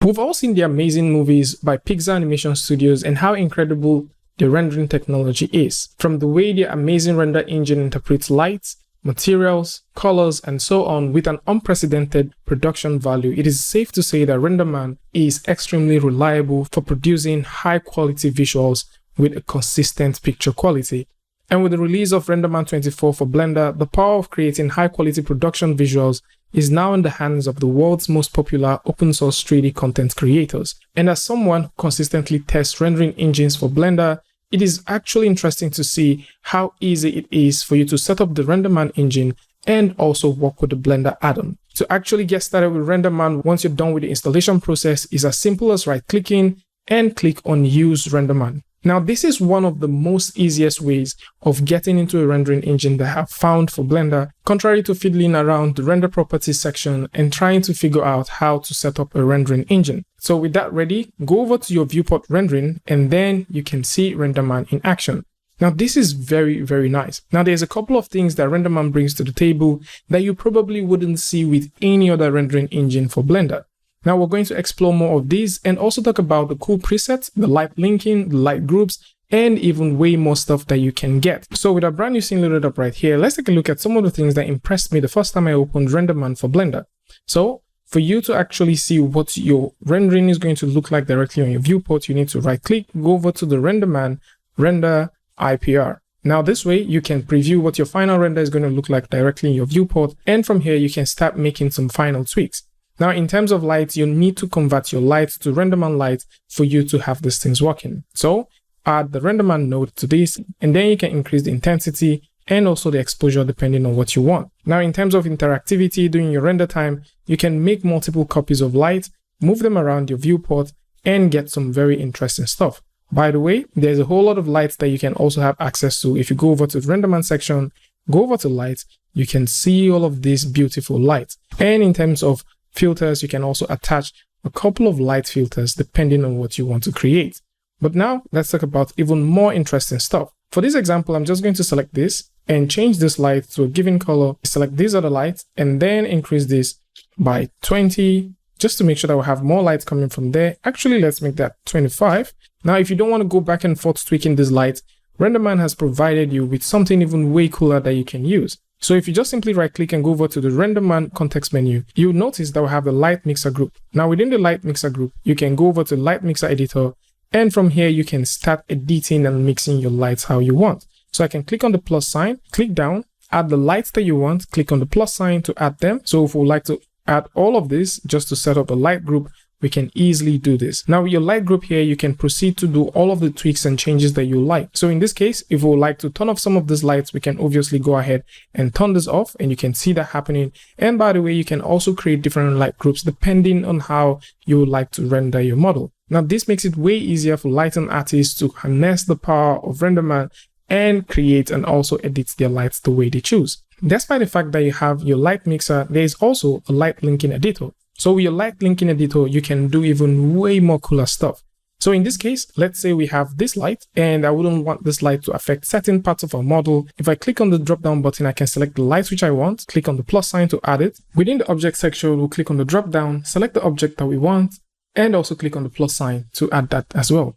We've all seen the amazing movies by Pixar animation studios and how incredible the rendering technology is. From the way the amazing render engine interprets light, materials, colors, and so on with an unprecedented production value, it is safe to say that Renderman is extremely reliable for producing high-quality visuals with a consistent picture quality. And with the release of Renderman 24 for Blender, the power of creating high-quality production visuals is now in the hands of the world's most popular open-source 3D content creators. And as someone who consistently tests rendering engines for Blender, it is actually interesting to see how easy it is for you to set up the Renderman engine and also work with the Blender add-on. To actually get started with Renderman once you're done with the installation process is as simple as right-clicking and click on Use Renderman. Now, this is one of the most easiest ways of getting into a rendering engine that I have found for Blender, contrary to fiddling around the render properties section and trying to figure out how to set up a rendering engine. So with that ready, go over to your viewport rendering and then you can see Renderman in action. Now, this is very, very nice. Now, there's a couple of things that Renderman brings to the table that you probably wouldn't see with any other rendering engine for Blender. Now we're going to explore more of these and also talk about the cool presets, the light linking, the light groups, and even way more stuff that you can get. So with our brand new scene loaded up right here, let's take a look at some of the things that impressed me the first time I opened Renderman for Blender. So for you to actually see what your rendering is going to look like directly on your viewport, you need to right click, go over to the Renderman, render IPR. Now this way you can preview what your final render is going to look like directly in your viewport, and from here you can start making some final tweaks. Now, in terms of light, you need to convert your light to Renderman light for you to have these things working. So add the Renderman node to this, and then you can increase the intensity and also the exposure depending on what you want. Now, in terms of interactivity during your render time, you can make multiple copies of light, move them around your viewport, and get some very interesting stuff. By the way, there's a whole lot of lights that you can also have access to. If you go over to the Renderman section, go over to light, you can see all of this beautiful light. And in terms of filters, you can also attach a couple of light filters depending on what you want to create. But now let's talk about even more interesting stuff. For this example, I'm just going to select this and change this light to a given color, select these other lights, and then increase this by 20 just to make sure that we have more lights coming from there. Actually, let's make that 25. Now, if you don't want to go back and forth tweaking this light, Renderman has provided you with something even way cooler that you can use. So if you just simply right click and go over to the Renderman context menu, you'll notice that we have the light mixer group. Now within the light mixer group, you can go over to light mixer editor, and from here you can start editing and mixing your lights how you want. So I can click on the plus sign, click down, add the lights that you want, click on the plus sign to add them. So if we would like to add all of this just to set up a light group, we can easily do this. Now with your light group here, you can proceed to do all of the tweaks and changes that you like. So in this case, if we would like to turn off some of these lights, we can obviously go ahead and turn this off, and you can see that happening. And by the way, you can also create different light groups depending on how you would like to render your model. Now this makes it way easier for lighting artists to harness the power of Renderman and create and also edit their lights the way they choose. Despite the fact that you have your light mixer, there is also a light linking editor. So with your light linking editor, you can do even way more cooler stuff. So in this case, let's say we have this light and I wouldn't want this light to affect certain parts of our model. If I click on the drop down button, I can select the light which I want, click on the plus sign to add it. Within the object section, we'll click on the drop down, select the object that we want, and also click on the plus sign to add that as well.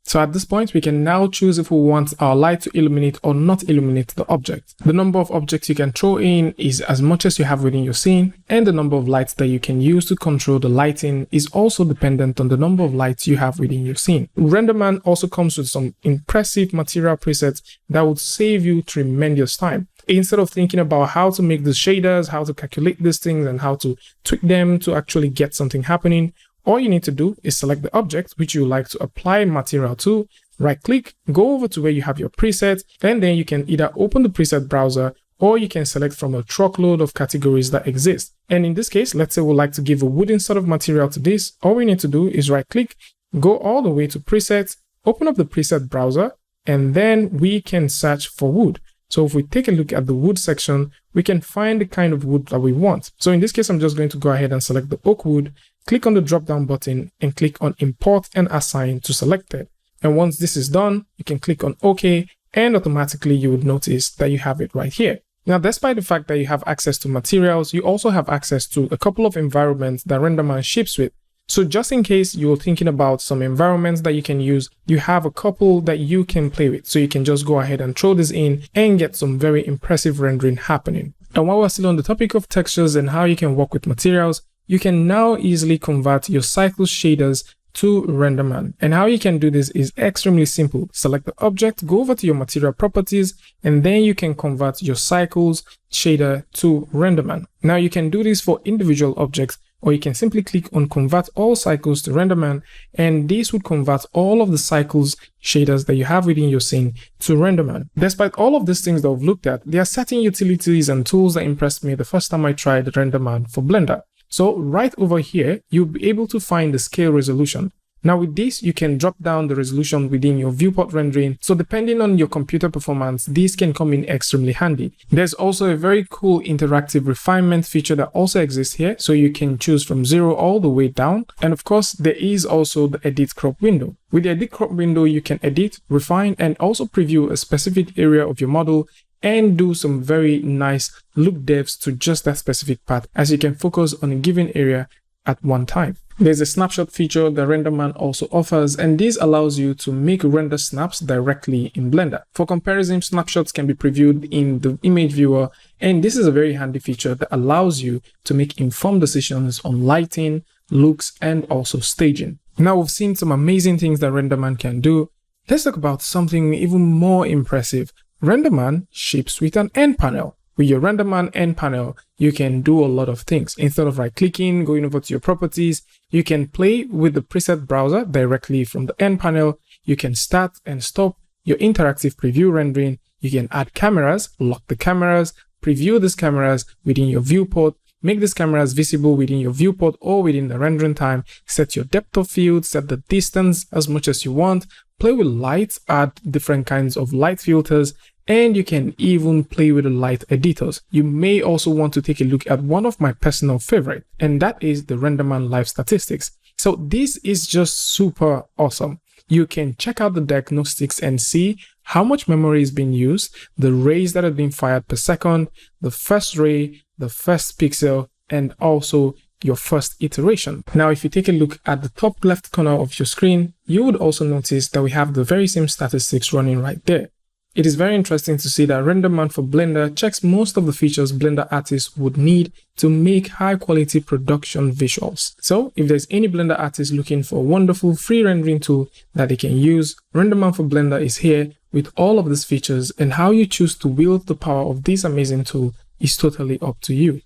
So at this point, we can now choose if we want our light to illuminate or not illuminate the object. The number of objects you can throw in is as much as you have within your scene, and the number of lights that you can use to control the lighting is also dependent on the number of lights you have within your scene. Renderman also comes with some impressive material presets that would save you tremendous time. Instead of thinking about how to make the shaders, how to calculate these things, and how to tweak them to actually get something happening, all you need to do is select the object which you like to apply material to, right click, go over to where you have your preset, and then you can either open the preset browser or you can select from a truckload of categories that exist. And in this case, let's say we'd like to give a wooden sort of material to this. All we need to do is right click, go all the way to presets, open up the preset browser, and then we can search for wood. So if we take a look at the wood section, we can find the kind of wood that we want. So in this case, I'm just going to go ahead and select the oak wood, click on the drop down button and click on import and assign to selected. And once this is done, you can click on OK, and automatically you would notice that you have it right here. Now, despite the fact that you have access to materials, you also have access to a couple of environments that Renderman ships with. So just in case you're thinking about some environments that you can use, you have a couple that you can play with. So you can just go ahead and throw this in and get some very impressive rendering happening. And while we're still on the topic of textures and how you can work with materials, you can now easily convert your cycles shaders to Renderman. And how you can do this is extremely simple. Select the object, go over to your material properties, and then you can convert your cycles shader to Renderman. Now you can do this for individual objects, or you can simply click on convert all cycles to Renderman, and this would convert all of the cycles shaders that you have within your scene to Renderman. Despite all of these things that we've looked at, there are certain utilities and tools that impressed me the first time I tried Renderman for Blender. So right over here, you'll be able to find the scale resolution. Now with this, you can drop down the resolution within your viewport rendering. So depending on your computer performance, these can come in extremely handy. There's also a very cool interactive refinement feature that also exists here. So you can choose from 0 all the way down. And of course, there is also the edit crop window. With the edit crop window, you can edit, refine, and also preview a specific area of your model and do some very nice look depths to just that specific part, as you can focus on a given area at one time. There's a snapshot feature that Renderman also offers, and this allows you to make render snaps directly in Blender. For comparison, snapshots can be previewed in the image viewer, and this is a very handy feature that allows you to make informed decisions on lighting, looks, and also staging. Now we've seen some amazing things that Renderman can do. Let's talk about something even more impressive. Renderman ships with an end panel. With your Renderman end panel, you can do a lot of things. Instead of right-clicking, going over to your properties, you can play with the preset browser directly from the end panel. You can start and stop your interactive preview rendering. You can add cameras, lock the cameras, preview these cameras within your viewport, make these cameras visible within your viewport or within the rendering time, set your depth of field, set the distance as much as you want, play with lights, add different kinds of light filters, and you can even play with the light editors. You may also want to take a look at one of my personal favorite, and that is the Renderman live statistics. So this is just super awesome. You can check out the diagnostics and see how much memory is being used, the rays that are being fired per second, the first ray, the first pixel, and also your first iteration. Now, if you take a look at the top left corner of your screen, you would also notice that we have the very same statistics running right there. It is very interesting to see that Renderman for Blender checks most of the features Blender artists would need to make high quality production visuals. So if there's any Blender artist looking for a wonderful free rendering tool that they can use, Renderman for Blender is here with all of these features, and how you choose to wield the power of this amazing tool is totally up to you.